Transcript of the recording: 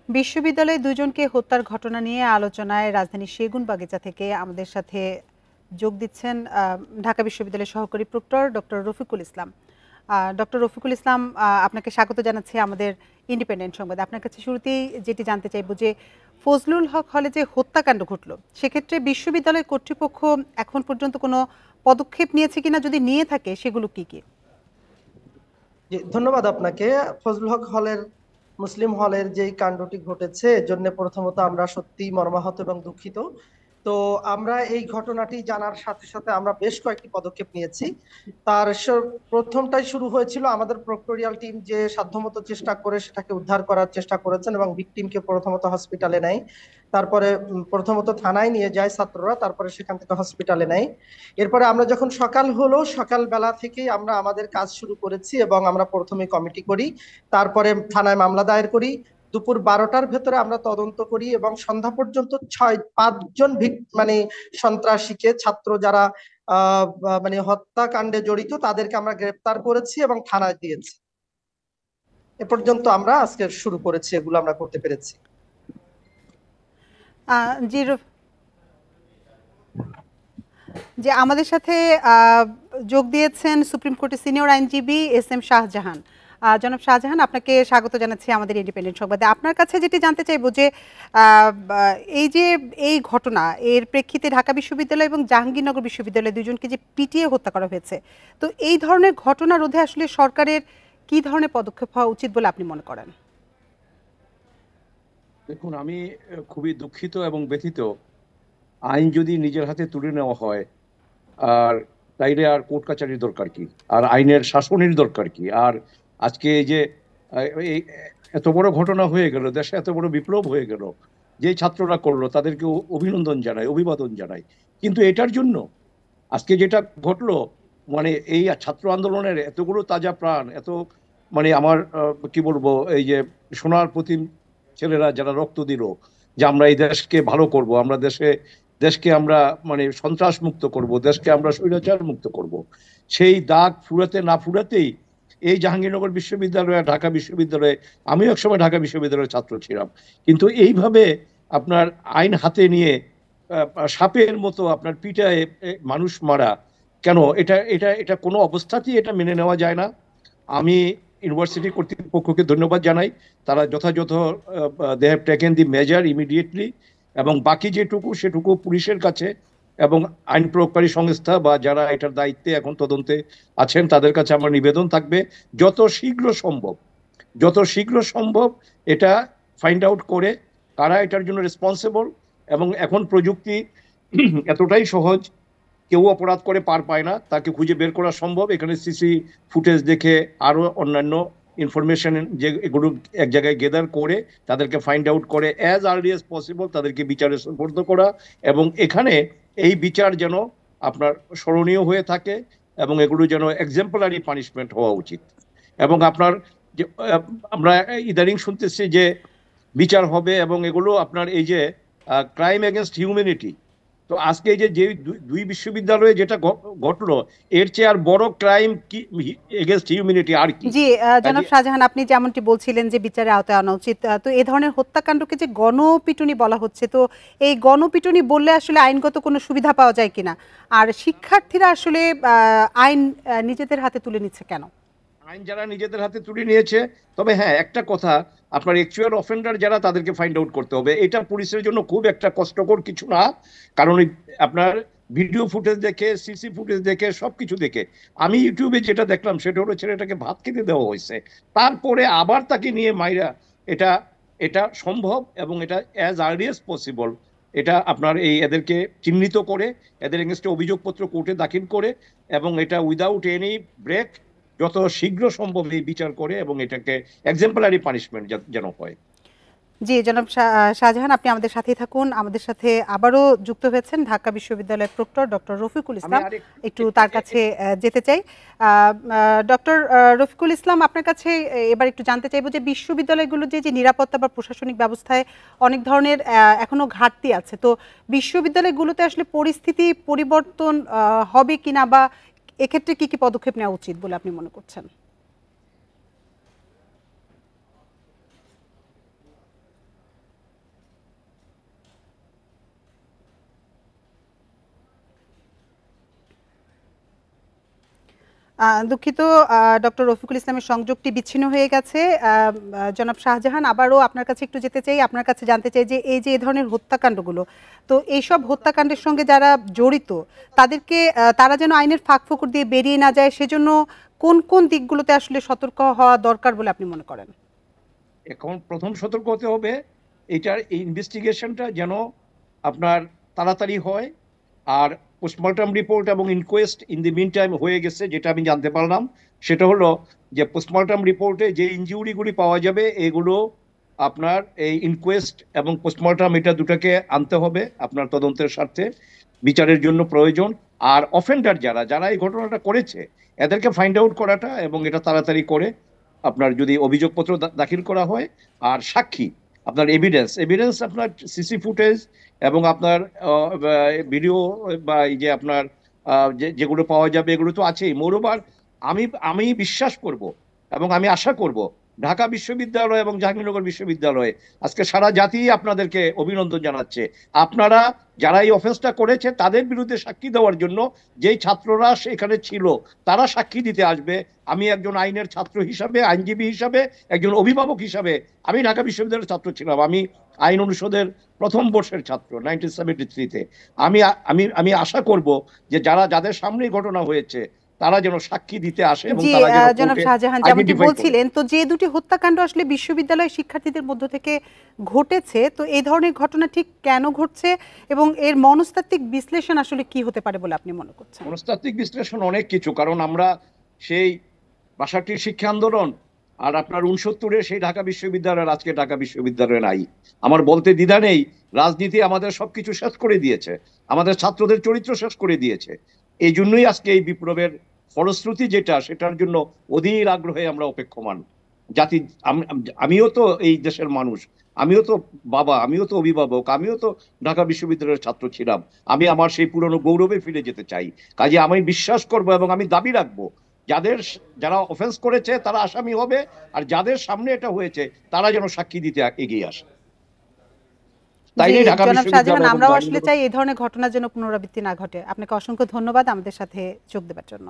বিশ্ববিদ্যালয়ে দুজনকে হত্যার ঘটনা নিয়ে আলোচনায় রাজধানীর সেগুনবাগিচা থেকে আমাদের সাথে যোগ দিচ্ছেন ঢাকা বিশ্ববিদ্যালয়ের সহকারী proctor doctor Rafiqul Islam. Doctor Rafiqul Islam, আপনাকে স্বাগত জানাচ্ছি আমাদের ইন্ডিপেন্ডেন্ট সংবাদে। আপনার কাছে শুরুতেই যেটি জানতে চাইব যে ফজলুল হক হলে যে হত্যাকাণ্ড ঘটল সেক্ষেত্রে বিশ্ববিদ্যালয় কর্তৃপক্ষ এখন পর্যন্ত কোনো পদক্ষেপ নিয়েছে কিনা, যদি নিয়ে থাকে সেগুলো কি কি? ধন্যবাদ আপনাকে। ফজলুল হক হলের মুসলিম হলের যে কাণ্ডটি ঘটেছে এর জন্য প্রথমত আমরা সত্যি মর্মাহত এবং দুঃখিত। তো আমরা এই ঘটনাটি জানার সাথে সাথে আমরা বেশ কয়েকটি পদক্ষেপ নিয়েছি। তার প্রথমটাই শুরু হয়েছিল আমাদের প্রক্টোরিয়াল টিম যে সাধ্যমতো চেষ্টা করে সেটাকে উদ্ধার করার চেষ্টা করেছেন এবং ভিকটিমকে প্রথমত হসপিটালে নেয়, তারপরে প্রথমত থানায় নিয়ে যায় ছাত্ররা, তারপরে সেখান থেকে হসপিটালে নেয়। এরপরে আমরা যখন সকাল হলো সকালবেলা থেকেই আমরা আমাদের কাজ শুরু করেছি এবং আমরা প্রথমে কমিটি করি, তারপরে থানায় মামলা দায়ের করি। দুপুর 12টার ভেতরে আমরা তদন্ত করি এবং সন্ধ্যা পর্যন্ত 5জন মানে সন্ত্রাসীকে, ছাত্র যারা মানে হত্যাকাণ্ডে জড়িত তাদেরকে আমরা গ্রেপ্তার করেছি এবং থানায় দিয়েছি। এ পর্যন্ত আমরা আজকে শুরু করেছি, এগুলো আমরা করতে পেরেছি। যে আমাদের সাথে যোগ দিয়েছেন সুপ্রিম কোর্টের সিনিয়র আইনজীবী এস.এম. শাহজাহান। জনাব শাহজাহান, আপনাকে স্বাগত জানাচ্ছি আমাদের ইন্ডিপেন্ডেন্ট সংবাদে। আপনার কাছে যেটি জানতে চাইবো যে এই ঘটনা এর প্রেক্ষিতে ঢাকা বিশ্ববিদ্যালয় এবং জাহাঙ্গীরনগর বিশ্ববিদ্যালয় দুজনকে যে পিটিয়ে হত্যা করা হয়েছে, তো এই ধরনের ঘটনা রোধে আসলে সরকারের কি ধরনের পদক্ষেপ হওয়া উচিত বলে আপনি মনে করেন? দেখুন, আমি খুবই দুঃখিত এবং ব্যথিত। আইন যদি নিজের হাতে তুলে নেওয়া হয়, আর তাইলে আর কোর্ট কাচারির দরকার কি, আর আইনের শাসনের দরকার কি? আর আজকে এই যে এত বড় ঘটনা হয়ে গেল, দেশে এত বড় বিপ্লব হয়ে গেল, যে ছাত্ররা করলো তাদেরকে অভিনন্দন জানাই, অভিবাদন জানাই। কিন্তু এটার জন্য আজকে যেটা ঘটলো, মানে এই ছাত্র আন্দোলনের এতগুলো তাজা প্রাণ, এত মানে আমার কি বলবো, এই যে সোনার প্রতি ছেলেরা যারা রক্ত দিল যে আমরা এই দেশকে ভালো করব, আমরা দেশকে আমরা মানে সন্ত্রাস মুক্ত করব, দেশকে আমরা স্বৈরাচার মুক্ত করব, সেই দাগ ফুরাতে না ফুরাতেই এই জাহাঙ্গীরনগর বিশ্ববিদ্যালয়ে, ঢাকা বিশ্ববিদ্যালয়ে, আমিও একসময় ঢাকা বিশ্ববিদ্যালয়ের ছাত্র ছিলাম, কিন্তু এইভাবে আপনার আইন হাতে নিয়ে সাপের মতো আপনার পিটায় মানুষ মারা, কেন? এটা এটা এটা কোনো অবস্থাতেই এটা মেনে নেওয়া যায় না। আমি ইউনিভার্সিটি কর্তৃপক্ষকে ধন্যবাদ জানাই, তারা যথাযথ they have taken the measure immediately, এবং বাকি যেটুকু সেটুকু পুলিশের কাছে এবং আইন প্রয়োগকারী সংস্থা বা যারা এটার দায়িত্বে এখন তদন্তে আছেন তাদের কাছে আমার নিবেদন থাকবে যত শীঘ্র সম্ভব এটা ফাইন্ড আউট করে কারা এটার জন্য রেসপন্সিবল। এবং এখন প্রযুক্তি এতটাই সহজ, কেউ অপরাধ করে পার পায় না, তাকে খুঁজে বের করা সম্ভব। এখানে সিসি ফুটেজ দেখে আরো অন্যান্য ইনফরমেশন যে এগুলো এক জায়গায় গেদার করে তাদেরকে ফাইন্ড আউট করে অ্যাজ আর্লি অ্যাজ পসিবল তাদেরকে বিচারে সুপর্দ করা, এবং এখানে এই বিচার যেন আপনার স্মরণীয় হয়ে থাকে এবং এগুলো যেন এক্সাম্পলারি পানিশমেন্ট হওয়া উচিত। এবং আপনার যে আমরা ইদানিং শুনতেছি যে বিচার হবে এবং এগুলো আপনার এই যে ক্রাইম এগেনস্ট হিউম্যানিটি, তো আজকে এই যে দুই বিশ্ববিদ্যালয়ে যেটা ঘটলো এর চেয়ে আর বড় ক্রাইম কি এগেইনস্ট হিউম্যানিটি আর কি? জি জনাব শাহজাহান, আপনি যেমনটি বলছিলেন যে বিচারে আওতায় আনা উচিত, তো এই ধরনের হত্যাকাণ্ডকে যে গণপিটুনি বলা হচ্ছে, তো এই গণপিটুনি বললে আসলে আইনগত কোনো সুবিধা পাওয়া যায় কিনা, আর শিক্ষার্থীরা আসলে আইন নিজেদের হাতে তুলে নিচ্ছে কেন? আইন যারা নিজেদের হাতে তুলে নিয়েছে, তবে হ্যাঁ একটা কথা, আপনার অ্যাকচুয়াল অফেন্ডার যারা তাদেরকে ফাইন্ড আউট করতে হবে। এটা পুলিশের জন্য খুব একটা কষ্টকর কিছু না, কারণ আপনার ভিডিও ফুটেজ দেখে, সিসি ফুটেজ দেখে, সবকিছু দেখে আমি ইউটিউবে যেটা দেখলাম সেটা হলো ছেলেটাকে ভাত খেতে দেওয়া হয়েছে, তারপরে আবার তাকে নিয়ে মাইরা, এটা এটা সম্ভব এবং এটা অ্যাজ আর্লি অ্যাজ পসিবল এটা আপনার এদেরকে চিহ্নিত করে এদের এগেইনস্টে অভিযোগপত্র কোর্টে দাখিল করে এবং এটা উইদাউট এনি ব্রেক যত শীঘ্র সম্ভব এই বিচার করে এবং এটাকে এক্সাম্পলারি পানিশমেন্ট যেন হয়। জি জনাব শাহজাহান, আপনি আমাদের সাথেই থাকুন। আমাদের সাথে আবারও যুক্ত হয়েছেন ঢাকা বিশ্ববিদ্যালয়ের প্রক্টর ডক্টর রফিকুল ইসলাম, একটু তার কাছে যেতে চাই। ডক্টর রফিকুল ইসলাম, আপনার কাছে এবার একটু জানতে চাইবো যে বিশ্ববিদ্যালয়গুলো যে নিরাপত্তা বা প্রশাসনিক ব্যবস্থায় অনেক ধরনের এখনো ঘাটতি আছে, তো বিশ্ববিদ্যালয়গুলোতে আসলে পরিস্থিতি পরিবর্তন হবে কিনা, বা এক্ষেত্রে কি কি পদক্ষেপ নেওয়া উচিত বলে আপনি মনে করছেন? দুঃখিত, ডক্টর রফিকুল ইসলামের সংযোগটি বিচ্ছিন্ন হয়ে গেছে। জনাব শাহজাহান, আবারও আপনার কাছে একটু যেতে চাই, আপনার কাছে জানতে চাই যে এই যে এই ধরনের হত্যাকাণ্ডগুলো, তো এইসব হত্যাকাণ্ডের সঙ্গে যারা জড়িত তাদেরকে তারা যেন আইনের ফাঁকফোকর দিয়ে বেরিয়ে না যায়, সেজন্য কোন কোন দিকগুলোতে আসলে সতর্ক হওয়া দরকার বলে আপনি মনে করেন? এখন প্রথম সতর্ক হতে হবে এটার ইনভেস্টিগেশনটা যেন আপনার তাড়াতাড়ি হয়। আর পোস্টমর্টম রিপোর্ট এবং inquest in the meantime হয়ে গেছে, যেটা আমি জানতে পারলাম সেটা হলো যে পোস্টমর্টম রিপোর্টে যে ইনজুরিগুলি পাওয়া যাবে এগুলো আপনার এই ইনকোয়েস্ট এবং পোস্টমর্টম এটা দুটাকে আনতে হবে আপনার তদন্তের স্বার্থে, বিচারের জন্য প্রয়োজন। আর অফেন্ডার যারা যারা এই ঘটনাটা করেছে এদেরকে ফাইন্ড আউট করাটা এবং এটা তাড়াতাড়ি করে আপনার যদি অভিযোগপত্র দাখিল করা হয়। আর সাক্ষী আপনার এভিডেন্স আপনার সিসি ফুটেজ এবং আপনার ভিডিও বা এই যে আপনার যেগুলো পাওয়া যাবে এগুলো তো আছেই। মোরওভার আমি বিশ্বাস করব এবং আমি আশা করব ঢাকা বিশ্ববিদ্যালয় এবং জাহাঙ্গীরনগর বিশ্ববিদ্যালয়ে আজকে সারা জাতি আপনাদেরকে অভিনন্দন জানাচ্ছে। আপনারা যারা এই অফেন্সটা করেছে তাদের বিরুদ্ধে সাক্ষী দেওয়ার জন্য যেই ছাত্ররা সেখানে ছিল তারা সাক্ষী দিতে আসবে। আমি একজন আইনের ছাত্র হিসাবে, আইনজীবী হিসাবে, একজন অভিভাবক হিসাবে, আমি ঢাকা বিশ্ববিদ্যালয়ের ছাত্র ছিলাম, আমি আইন অনুষদের প্রথম বর্ষের ছাত্র 1973-তে। আমি আমি আমি আশা করব যে যাদের সামনে ঘটনা হয়েছে তারা যেন সাক্ষী দিতে আসে এবং জি, তারা যেন জনাব শাহজাহান যেমনটি বলছিলেন, তো যে দুটি হত্যাকাণ্ড আসলে বিশ্ববিদ্যালয় শিক্ষার্থীদের মধ্য থেকে ঘটেছে, তো এই ধরনের ঘটনা ঠিক কেন ঘটছে এবং এর মনস্তাত্ত্বিক বিশ্লেষণ আসলে কি হতে পারে বলে আপনি মনে করছেন? মনস্তাত্ত্বিক বিশ্লেষণ অনেক কিছু, কারণ আমরা সেই ৬২ শিক্ষা আন্দোলন আর আপনার ৬৯-এর সেই ঢাকা বিশ্ববিদ্যালয়ের আজকে ঢাকা বিশ্ববিদ্যালয় নাই। আমার বলতে দ্বিধা নেই, রাজনীতি আমাদের সবকিছু শেষ করে দিয়েছে, আমাদের ছাত্রদের চরিত্র শেষ করে দিয়েছে। এই জন্যই আজকে এই বিপ্লবের ফলশ্রুতি যেটা, সেটার জন্য অধীর আগ্রহে আমরা অপেক্ষমান জাতি। আমিও তো এই দেশের মানুষ, আমিও তো বাবা, আমিও তো অভিভাবক, আমিও তো ঢাকা বিশ্ববিদ্যালয়ের ছাত্র ছিলাম। আমি আমার সেই পুরনো গৌরবে ফিরে যেতে চাই। কাজে আমি বিশ্বাস করব এবং আমি দাবি রাখবো যারা অফেন্স করেছে তারা আসামি হবে, আর যাদের সামনে এটা হয়েছে তারা যেন সাক্ষী দিতে এগিয়ে আসে। জনাব শাহজাহান, আমরাও আসলে চাই এই ধরনের ঘটনা যেন পুনরাবৃত্তি না ঘটে। আপনাকে অসংখ্য ধন্যবাদ আমাদের সাথে যোগ দেওয়ার জন্য।